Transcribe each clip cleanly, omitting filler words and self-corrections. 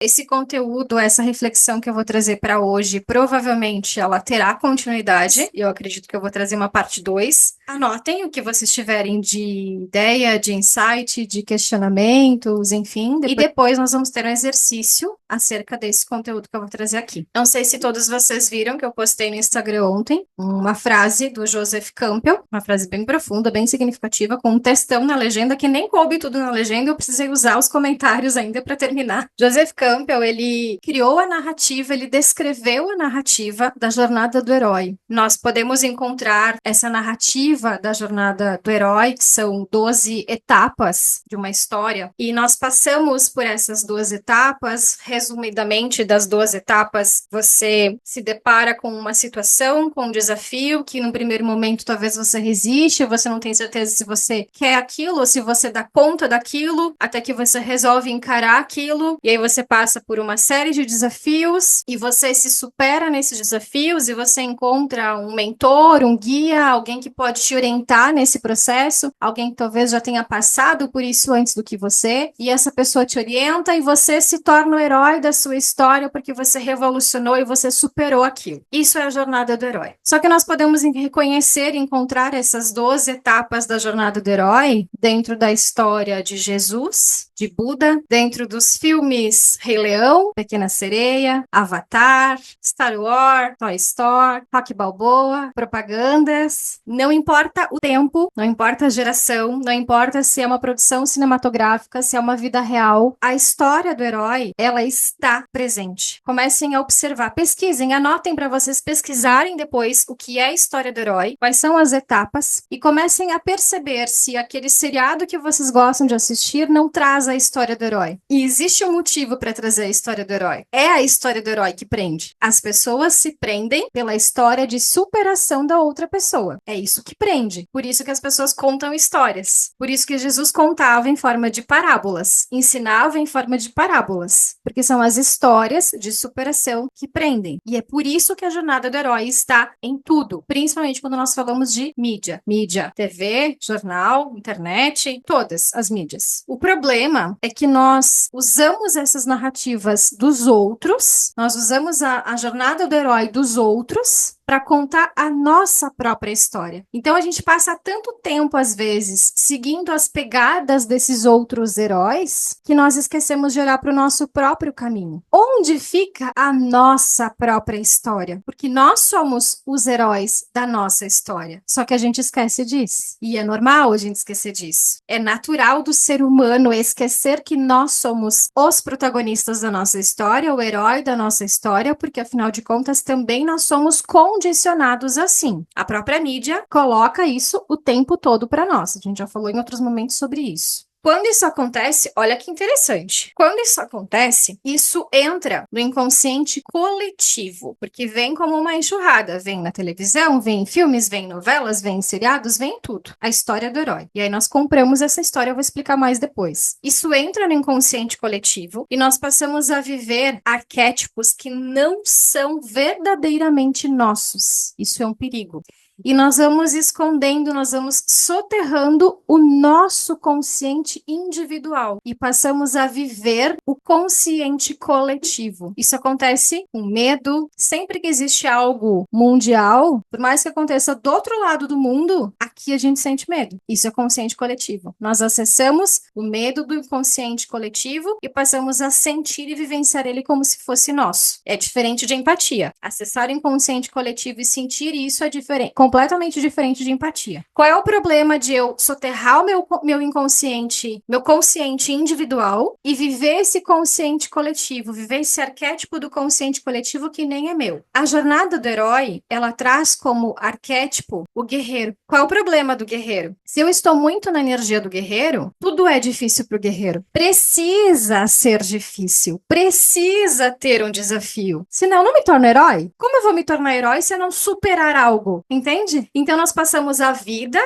Esse conteúdo, essa reflexão que eu vou trazer para hoje, provavelmente ela terá continuidade. Eu acredito que eu vou trazer uma parte 2. Anotem o que vocês tiverem de ideia, de insight, de questionamentos, enfim. E depois nós vamos ter um exercício acerca desse conteúdo que eu vou trazer aqui. Não sei se todos vocês viram que eu postei no Instagram ontem uma frase do Joseph Campbell, uma frase bem profunda, bem significativa, com um textão na legenda que nem coube tudo na legenda, eu precisei usar os comentários ainda para terminar. Joseph Campbell, ele criou a narrativa, ele descreveu a narrativa da jornada do herói. Nós podemos encontrar essa narrativa da jornada do herói, que são 12 etapas de uma história, e nós passamos por essas 12 etapas. Resumidamente, das 12 etapas, você se depara com uma situação, com um desafio, que no primeiro momento talvez você resiste, você não tem certeza se você quer aquilo, ou se você dá conta daquilo, até que você resolve encarar aquilo, e aí você passa por uma série de desafios, e você se supera nesses desafios, e você encontra um mentor, um guia, alguém que pode te orientar nesse processo, alguém que talvez já tenha passado por isso antes do que você, e essa pessoa te orienta, e você se torna o herói da sua história, porque você revolucionou e você superou aquilo. Isso é a jornada do herói. Só que nós podemos reconhecer e encontrar essas 12 etapas da jornada do herói dentro da história de Jesus, de Buda, dentro dos filmes Rei Leão, Pequena Sereia, Avatar, Star Wars, Toy Story, Rock Balboa, propagandas. Não importa o tempo, não importa a geração, não importa se é uma produção cinematográfica, se é uma vida real, a história do herói, ela está presente. Comecem a observar, pesquisem, anotem para vocês pesquisarem depois o que é a história do herói, quais são as etapas, e comecem a perceber se aquele seriado que vocês gostam de assistir não traz a história do herói. E existe um motivo para trazer a história do herói. É a história do herói que prende. As pessoas se prendem pela história de superação da outra pessoa. É isso que prende. Por isso que as pessoas contam histórias. Por isso que Jesus contava em forma de parábolas, ensinava em forma de parábolas, porque são as histórias de superação que prendem. E é por isso que a jornada do herói está em tudo, principalmente quando nós falamos de mídia. Mídia, TV, jornal, internet, todas as mídias. O problema é que nós usamos essas narrativas dos outros, nós usamos a jornada do herói dos outros para contar a nossa própria história. Então a gente passa tanto tempo, às vezes, seguindo as pegadas desses outros heróis, que nós esquecemos de olhar para o nosso próprio caminho. Onde fica a nossa própria história? Porque nós somos os heróis da nossa história. Só que a gente esquece disso. E é normal a gente esquecer disso. É natural do ser humano esquecer que nós somos os protagonistas da nossa história, o herói da nossa história, porque afinal de contas também nós somos condicionados assim. A própria mídia coloca isso o tempo todo para nós. A gente já falou em outros momentos sobre isso. Quando isso acontece, olha que interessante. Quando isso acontece, isso entra no inconsciente coletivo, porque vem como uma enxurrada. Vem na televisão, vem em filmes, vem em novelas, vem em seriados, vem em tudo. A história do herói. E aí nós compramos essa história, eu vou explicar mais depois. Isso entra no inconsciente coletivo e nós passamos a viver arquétipos que não são verdadeiramente nossos. Isso é um perigo. E nós vamos escondendo, nós vamos soterrando o nosso consciente individual e passamos a viver o consciente coletivo. Isso acontece com medo. Sempre que existe algo mundial, por mais que aconteça do outro lado do mundo, aqui a gente sente medo. Isso é consciente coletivo. Nós acessamos o medo do inconsciente coletivo e passamos a sentir e vivenciar ele como se fosse nosso. É diferente de empatia. Acessar o inconsciente coletivo e sentir isso é diferente, completamente diferente de empatia. Qual é o problema de eu soterrar o meu inconsciente, meu consciente individual e viver esse consciente coletivo, viver esse arquétipo do consciente coletivo que nem é meu? A jornada do herói, ela traz como arquétipo o guerreiro. Qual é o problema do guerreiro? Se eu estou muito na energia do guerreiro, tudo é difícil para o guerreiro. Precisa ser difícil, precisa ter um desafio. Senão eu não me torno herói. Como eu vou me tornar herói se eu não superar algo? Entende? Entende? Então nós passamos a vida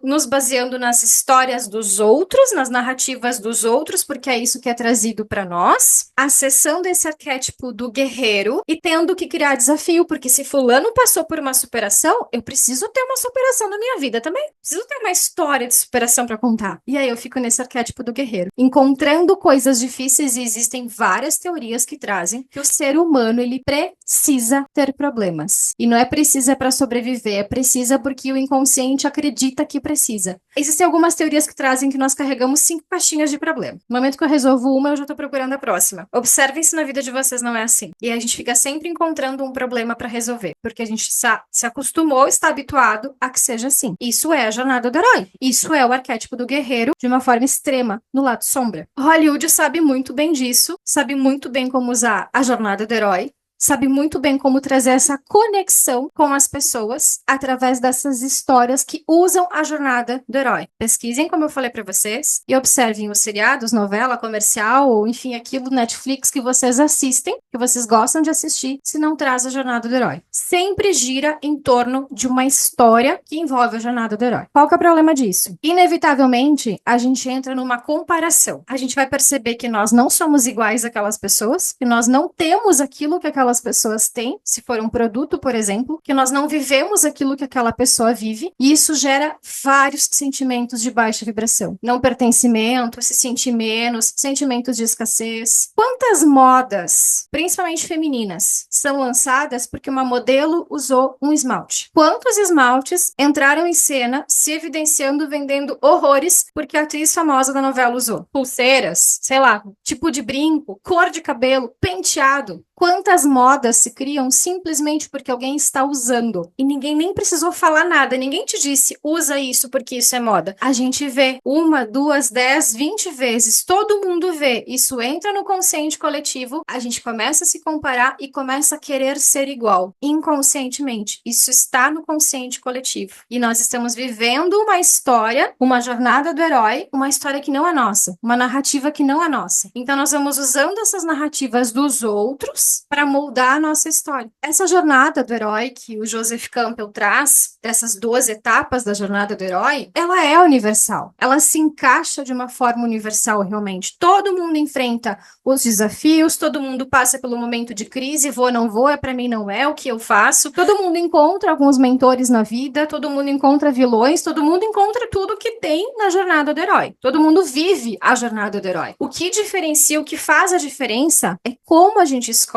nos baseando nas histórias dos outros, nas narrativas dos outros, porque é isso que é trazido para nós, acessando esse arquétipo do guerreiro e tendo que criar desafio, porque se fulano passou por uma superação, eu preciso ter uma superação na minha vida também. Preciso ter uma história de superação para contar. E aí eu fico nesse arquétipo do guerreiro, encontrando coisas difíceis, e existem várias teorias que trazem que o ser humano ele precisa ter problemas. E não é precisa para sobreviver, é precisa porque o inconsciente acredita que precisa. Existem algumas teorias que trazem que nós carregamos 5 caixinhas de problema. No momento que eu resolvo uma, eu já tô procurando a próxima. Observem se na vida de vocês não é assim. E a gente fica sempre encontrando um problema para resolver, porque a gente se acostumou, está habituado a que seja assim. Isso é a jornada do herói. Isso é o arquétipo do guerreiro de uma forma extrema no lado sombra. Hollywood sabe muito bem disso, sabe muito bem como usar a jornada do herói, sabe muito bem como trazer essa conexão com as pessoas através dessas histórias que usam a jornada do herói. Pesquisem, como eu falei para vocês, e observem os seriados, novela, comercial, ou enfim, aquilo Netflix que vocês assistem, que vocês gostam de assistir, se não traz a jornada do herói. Sempre gira em torno de uma história que envolve a jornada do herói. Qual que é o problema disso? Inevitavelmente, a gente entra numa comparação. A gente vai perceber que nós não somos iguais àquelas pessoas, que nós não temos aquilo que aquelas pessoas têm, se for um produto, por exemplo, que nós não vivemos aquilo que aquela pessoa vive, e isso gera vários sentimentos de baixa vibração. Não pertencimento, se sentir menos, sentimentos de escassez. Quantas modas, principalmente femininas, são lançadas porque uma modelo usou um esmalte? Quantos esmaltes entraram em cena se evidenciando, vendendo horrores porque a atriz famosa da novela usou? Pulseiras, sei lá, tipo de brinco, cor de cabelo, penteado. Quantas modas se criam simplesmente porque alguém está usando? E ninguém nem precisou falar nada, ninguém te disse, usa isso porque isso é moda. A gente vê 1, 2, 10, 20 vezes, todo mundo vê. Isso entra no consciente coletivo, a gente começa a se comparar e começa a querer ser igual. Inconscientemente, isso está no consciente coletivo. E nós estamos vivendo uma história, uma jornada do herói, uma história que não é nossa, uma narrativa que não é nossa. Então nós vamos usando essas narrativas dos outros para moldar a nossa história. Essa jornada do herói que o Joseph Campbell traz, dessas 12 etapas da jornada do herói, ela é universal. Ela se encaixa de uma forma universal realmente. Todo mundo enfrenta os desafios, todo mundo passa pelo momento de crise, vou, não vou, é para mim, não é, o que eu faço. Todo mundo encontra alguns mentores na vida, todo mundo encontra vilões, todo mundo encontra tudo que tem na jornada do herói. Todo mundo vive a jornada do herói. O que diferencia, o que faz a diferença é como a gente escolhe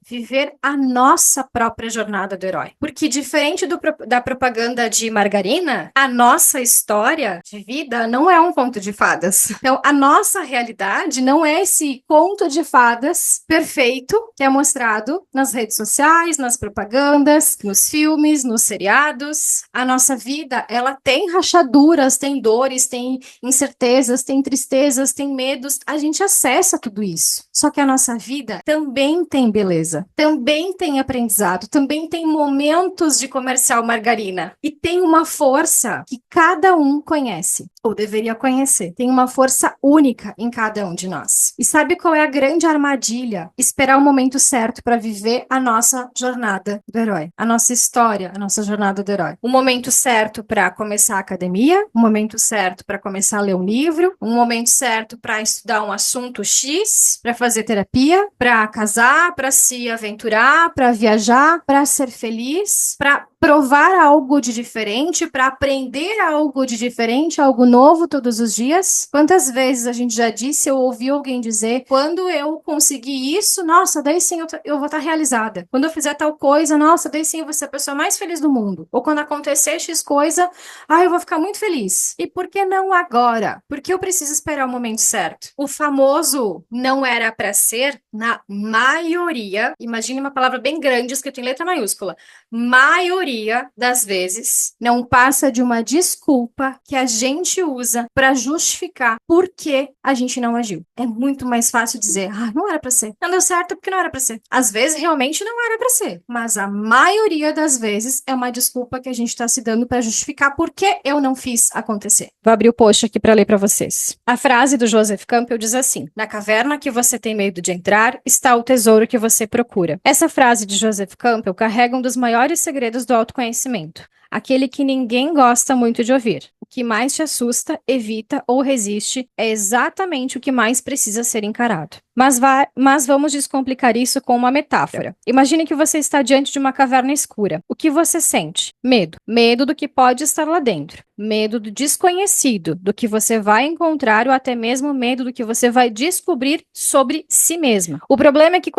viver a nossa própria jornada do herói. Porque diferente da propaganda de margarina, a nossa história de vida não é um conto de fadas. Então, a nossa realidade não é esse conto de fadas perfeito que é mostrado nas redes sociais, nas propagandas, nos filmes, nos seriados. A nossa vida, ela tem rachaduras, tem dores, tem incertezas, tem tristezas, tem medos. A gente acessa tudo isso. Só que a nossa vida também tem beleza, também tem aprendizado, também tem momentos de comercial margarina. E tem uma força que cada um conhece, ou deveria conhecer. Tem uma força única em cada um de nós. E sabe qual é a grande armadilha? Esperar o momento certo para viver a nossa jornada do herói, a nossa história, a nossa jornada do herói. O momento certo para começar a academia, o momento certo para começar a ler um livro, um momento certo para estudar um assunto X, para fazer terapia, para casar, para se aventurar, para viajar, para ser feliz, para provar algo de diferente, para aprender algo de diferente, algo novo todos os dias. Quantas vezes a gente já disse ou ouviu alguém dizer, quando eu conseguir isso, nossa, daí sim eu vou estar realizada. Quando eu fizer tal coisa, nossa, daí sim eu vou ser a pessoa mais feliz do mundo. Ou quando acontecer X coisa, eu vou ficar muito feliz. E por que não agora? Porque eu preciso esperar o momento certo. O famoso não era para ser, na maioria, imagine uma palavra bem grande escrita em letra maiúscula, maioria das vezes não passa de uma desculpa que a gente usa para justificar por que a gente não agiu. É muito mais fácil dizer, não era para ser. Não deu certo porque não era para ser. Às vezes realmente não era para ser, mas a maioria das vezes é uma desculpa que a gente está se dando para justificar por que eu não fiz acontecer. Vou abrir o post aqui para ler para vocês. A frase do Joseph Campbell diz assim: na caverna que você tem medo de entrar está o tesouro que você procura. Essa frase de Joseph Campbell carrega um dos maiores segredos do autoconhecimento. Aquele que ninguém gosta muito de ouvir. O que mais te assusta, evita ou resiste é exatamente o que mais precisa ser encarado. Mas vamos descomplicar isso com uma metáfora. Imagine que você está diante de uma caverna escura. O que você sente? Medo. Medo do que pode estar lá dentro. Medo do desconhecido, do que você vai encontrar ou até mesmo medo do que você vai descobrir sobre si mesma. O problema é que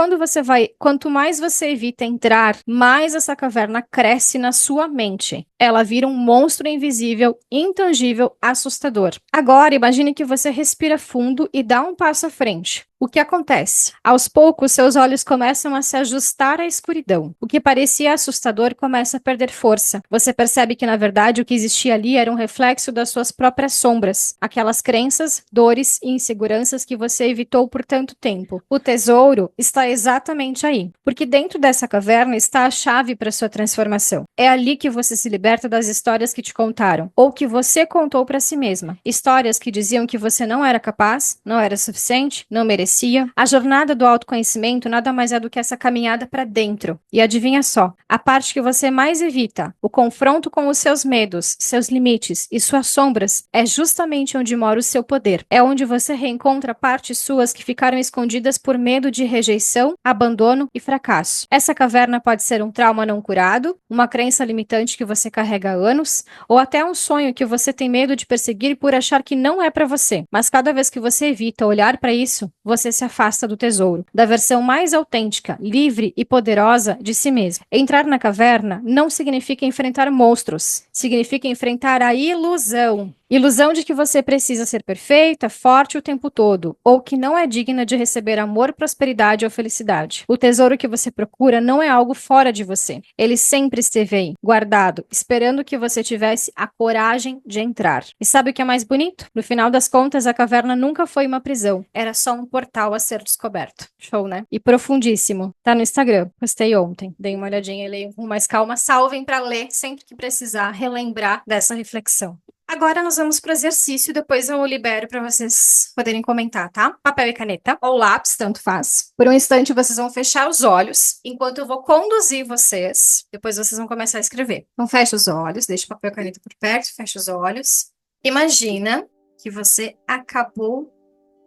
quanto mais você evita entrar, mais essa caverna cresce na sua mente. Ela vira um monstro invisível, intangível, assustador. Agora, imagine que você respira fundo e dá um passo à frente. O que acontece? Aos poucos, seus olhos começam a se ajustar à escuridão. O que parecia assustador começa a perder força. Você percebe que, na verdade, o que existia ali era um reflexo das suas próprias sombras, aquelas crenças, dores e inseguranças que você evitou por tanto tempo. O tesouro está exatamente aí, porque dentro dessa caverna está a chave para sua transformação. É ali que você se liberta das histórias que te contaram, ou que você contou para si mesma. Histórias que diziam que você não era capaz, não era suficiente, não merecia. A jornada do autoconhecimento nada mais é do que essa caminhada para dentro. E adivinha só, a parte que você mais evita, o confronto com os seus medos, seus limites e suas sombras, é justamente onde mora o seu poder. É onde você reencontra partes suas que ficaram escondidas por medo de rejeição, abandono e fracasso. Essa caverna pode ser um trauma não curado, uma crença limitante que você carrega há anos, ou até um sonho que você tem medo de perseguir por achar que não é para você. Mas cada vez que você evita olhar para isso, você se afasta do tesouro, da versão mais autêntica, livre e poderosa de si mesmo. Entrar na caverna não significa enfrentar monstros, significa enfrentar a ilusão. Ilusão de que você precisa ser perfeita, forte o tempo todo, ou que não é digna de receber amor, prosperidade ou felicidade. O tesouro que você procura não é algo fora de você. Ele sempre esteve aí, guardado, esperando que você tivesse a coragem de entrar. E sabe o que é mais bonito? No final das contas, a caverna nunca foi uma prisão. Era só um portal a ser descoberto. Show, né? E profundíssimo. Tá no Instagram. Postei ontem. Dei uma olhadinha e leio com mais calma. Salvem para ler sempre que precisar relembrar dessa reflexão. Agora nós vamos para o exercício, depois eu libero para vocês poderem comentar, tá? Papel e caneta, ou lápis, tanto faz. Por um instante vocês vão fechar os olhos, enquanto eu vou conduzir vocês, depois vocês vão começar a escrever. Então fecha os olhos, deixa o papel e caneta por perto, fecha os olhos. Imagina que você acabou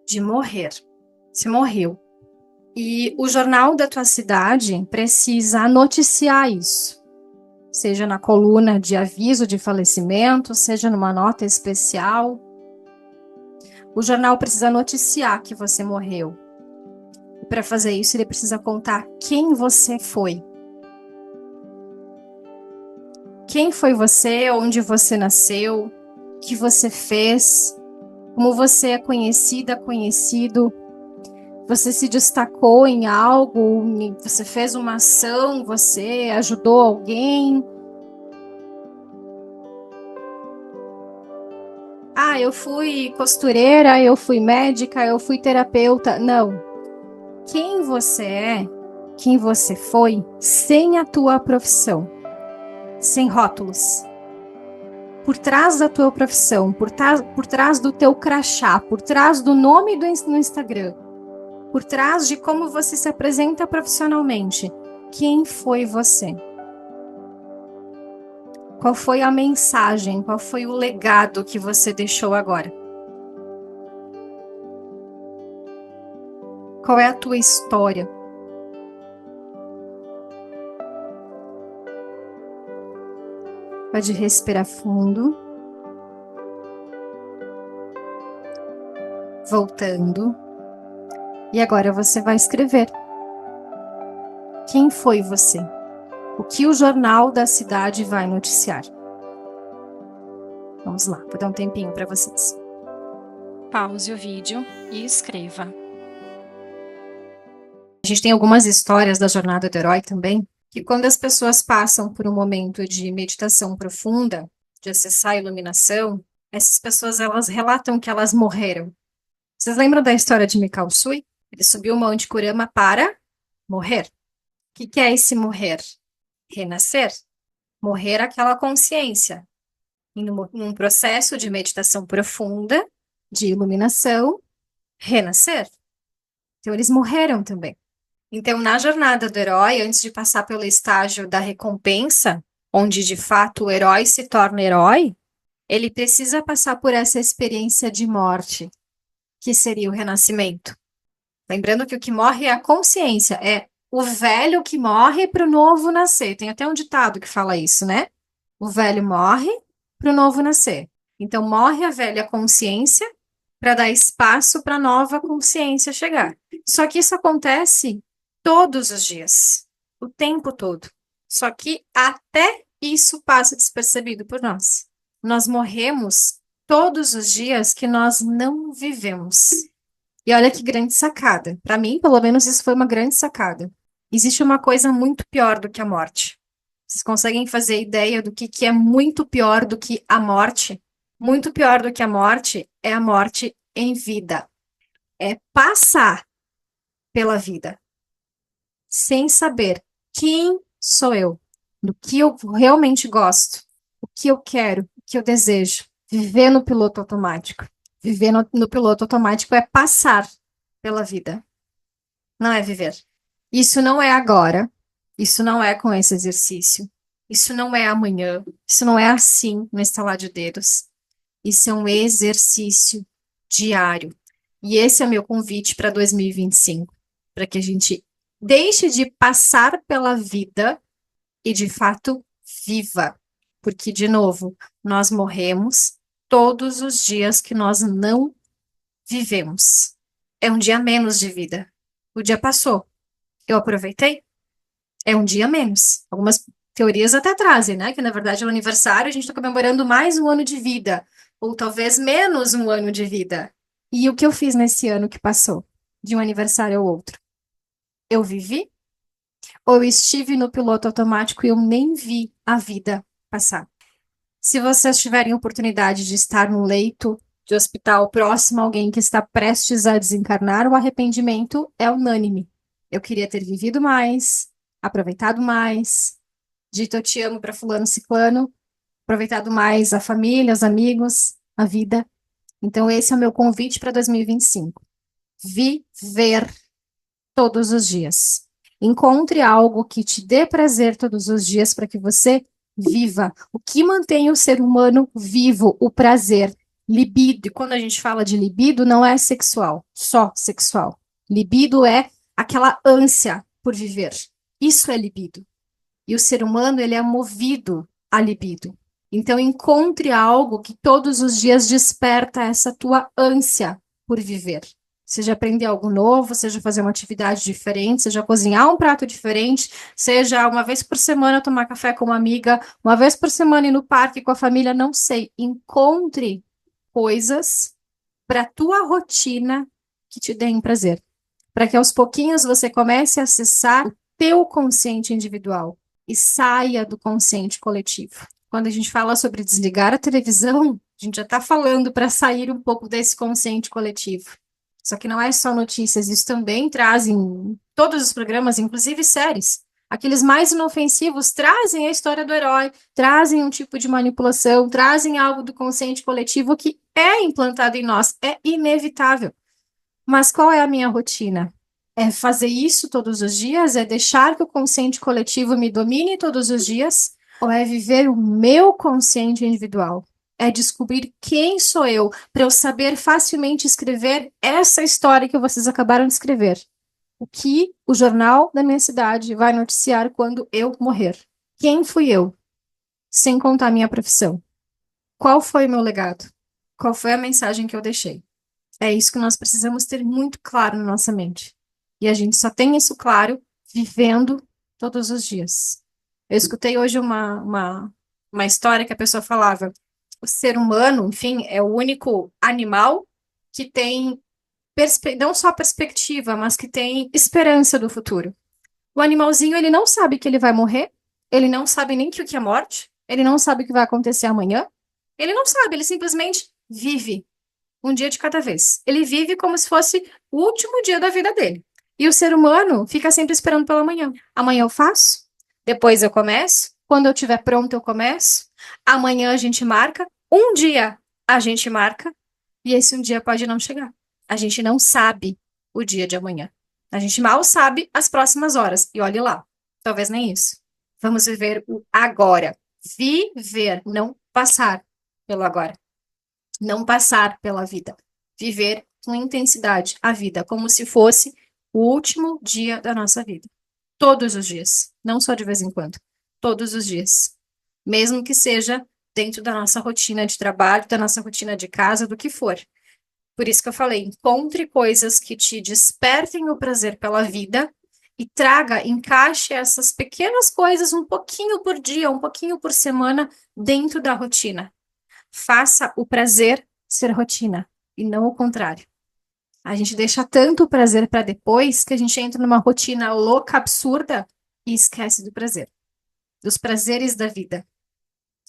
de morrer. Você morreu. E o jornal da tua cidade precisa noticiar isso. Seja na coluna de aviso de falecimento, seja numa nota especial. O jornal precisa noticiar que você morreu. E para fazer isso, ele precisa contar quem você foi. Quem foi você, onde você nasceu, o que você fez, como você é conhecida, conhecido. Você se destacou em algo, você fez uma ação, você ajudou alguém. Ah, eu fui costureira, eu fui médica, eu fui terapeuta. Não. Quem você é, quem você foi, sem a tua profissão, sem rótulos. Por trás da tua profissão, por trás do teu crachá, por trás do nome no Instagram, por trás de como você se apresenta profissionalmente, quem foi você? Qual foi a mensagem, qual foi o legado que você deixou agora? Qual é a tua história? Pode respirar fundo. Voltando. E agora você vai escrever. Quem foi você? O que o jornal da cidade vai noticiar? Vamos lá, vou dar um tempinho para vocês. Pause o vídeo e escreva. A gente tem algumas histórias da jornada do herói também, que quando as pessoas passam por um momento de meditação profunda, de acessar a iluminação, essas pessoas elas relatam que elas morreram. Vocês lembram da história de Mikao Sui? Ele subiu o Monte Kurama para morrer. O que é esse morrer? Renascer. Morrer aquela consciência. E num processo de meditação profunda, de iluminação, renascer. Então, eles morreram também. Então, na jornada do herói, antes de passar pelo estágio da recompensa, onde de fato o herói se torna herói, ele precisa passar por essa experiência de morte, que seria o renascimento. Lembrando que o que morre é a consciência, é o velho que morre para o novo nascer. Tem até um ditado que fala isso, né? O velho morre para o novo nascer. Então, morre a velha consciência para dar espaço para a nova consciência chegar. Só que isso acontece todos os dias, o tempo todo. Só que até isso passa despercebido por nós. Nós morremos todos os dias que nós não vivemos. E olha que grande sacada. Para mim, pelo menos, isso foi uma grande sacada. Existe uma coisa muito pior do que a morte. Vocês conseguem fazer ideia do que é muito pior do que a morte? Muito pior do que a morte é a morte em vida. É passar pela vida sem saber quem sou eu, do que eu realmente gosto, o que eu quero, o que eu desejo. Viver no piloto automático. Viver no piloto automático é passar pela vida, não é viver. Isso não é agora, isso não é com esse exercício, isso não é amanhã, isso não é assim no estalar de dedos. Isso é um exercício diário. E esse é o meu convite para 2025, para que a gente deixe de passar pela vida e de fato viva. Porque, de novo, nós morremos todos os dias que nós não vivemos. É um dia menos de vida. O dia passou. Eu aproveitei? É um dia menos. Algumas teorias até trazem, né? Que na verdade é o aniversário, a gente está comemorando mais um ano de vida. Ou talvez menos um ano de vida. E o que eu fiz nesse ano que passou? De um aniversário ao outro? Eu vivi? Ou eu estive no piloto automático e eu nem vi a vida passar? Se vocês tiverem oportunidade de estar no leito de hospital próximo a alguém que está prestes a desencarnar, o arrependimento é unânime. Eu queria ter vivido mais, aproveitado mais, dito eu te amo para fulano ciclano, aproveitado mais a família, os amigos, a vida. Então esse é o meu convite para 2025. Viver todos os dias. Encontre algo que te dê prazer todos os dias para que você viva. O que mantém o ser humano vivo? O prazer. Libido. E quando a gente fala de libido, não é sexual, só sexual. Libido é aquela ânsia por viver. Isso é libido. E o ser humano, ele é movido a libido. Então, encontre algo que todos os dias desperta essa tua ânsia por viver. Seja aprender algo novo, seja fazer uma atividade diferente, seja cozinhar um prato diferente, seja uma vez por semana tomar café com uma amiga, uma vez por semana ir no parque com a família, não sei. Encontre coisas para a tua rotina que te deem prazer. Para que aos pouquinhos você comece a acessar o teu consciente individual e saia do consciente coletivo. Quando a gente fala sobre desligar a televisão, a gente já está falando para sair um pouco desse consciente coletivo. Só que não é só notícias, isso também traz em todos os programas, inclusive séries. Aqueles mais inofensivos trazem a história do herói, trazem um tipo de manipulação, trazem algo do consciente coletivo que é implantado em nós, é inevitável. Mas qual é a minha rotina? É fazer isso todos os dias? É deixar que o consciente coletivo me domine todos os dias? Ou é viver o meu consciente individual? É descobrir quem sou eu, para eu saber facilmente escrever essa história que vocês acabaram de escrever. O que o jornal da minha cidade vai noticiar quando eu morrer? Quem fui eu? Sem contar minha profissão. Qual foi o meu legado? Qual foi a mensagem que eu deixei? É isso que nós precisamos ter muito claro na nossa mente. E a gente só tem isso claro vivendo todos os dias. Eu escutei hoje uma história que a pessoa falava: o ser humano, enfim, é o único animal que tem não só perspectiva, mas que tem esperança do futuro. O animalzinho, ele não sabe que ele vai morrer, ele não sabe nem que o que é morte, ele não sabe o que vai acontecer amanhã, ele não sabe, ele simplesmente vive um dia de cada vez. Ele vive como se fosse o último dia da vida dele. E o ser humano fica sempre esperando pela manhã. Amanhã eu faço, depois eu começo, quando eu estiver pronto eu começo, amanhã a gente marca, um dia a gente marca, e esse um dia pode não chegar. A gente não sabe o dia de amanhã. A gente mal sabe as próximas horas. E olhe lá, talvez nem isso. Vamos viver o agora. Viver, não passar pelo agora. Não passar pela vida. Viver com intensidade a vida, como se fosse o último dia da nossa vida. Todos os dias, não só de vez em quando. Todos os dias. Mesmo que seja dentro da nossa rotina de trabalho, da nossa rotina de casa, do que for. Por isso que eu falei, encontre coisas que te despertem o prazer pela vida e traga, encaixe essas pequenas coisas um pouquinho por dia, um pouquinho por semana dentro da rotina. Faça o prazer ser rotina e não o contrário. A gente deixa tanto o prazer para depois que a gente entra numa rotina louca, absurda e esquece do prazer, dos prazeres da vida.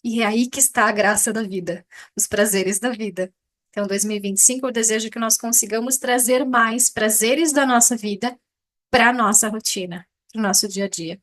E é aí que está a graça da vida, os prazeres da vida. Então, 2025, eu desejo que nós consigamos trazer mais prazeres da nossa vida para a nossa rotina, para o nosso dia a dia.